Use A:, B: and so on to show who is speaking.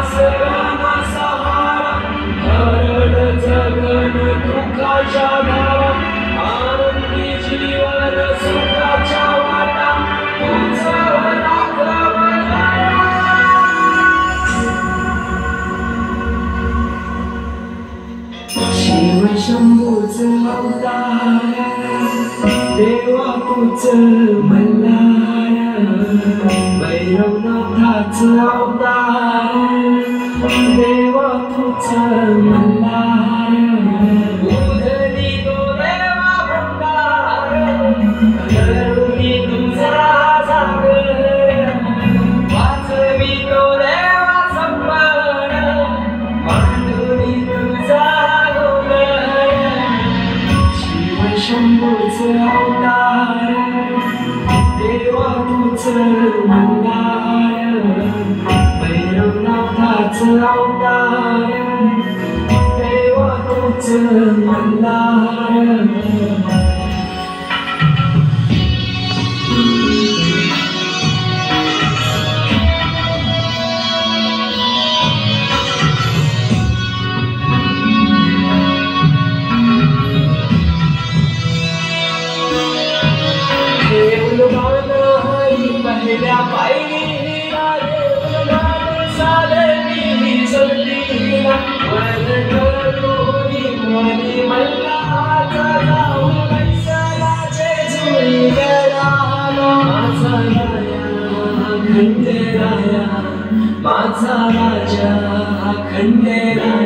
A: आसरा ना सहारा हरड जगन दुःखाच्या धारा आनंदी जीवन सुखाच्या वाटा तुझ दाखवला शिव शंभूच अवतार देवा तुझ मल्हार भैरवनाथाच अवतार देवा तुझ मल्हार उधरी तो देवा भंडार करुणी तुझा सागर वाचवी तो देवा संपण मांडुनी तुझा शंभूच अवतार देवा तुझ मल्हार भैरवनाथाच अवतार देवा तुझ मल्हार पहिल्या पायरीला देवगान साधली सल्लीला वरडोली मनी मल्हारचा जाऊन पैसाला जेजुरी गडाला माझा राया खंडेराया माझा राजा खंडेराया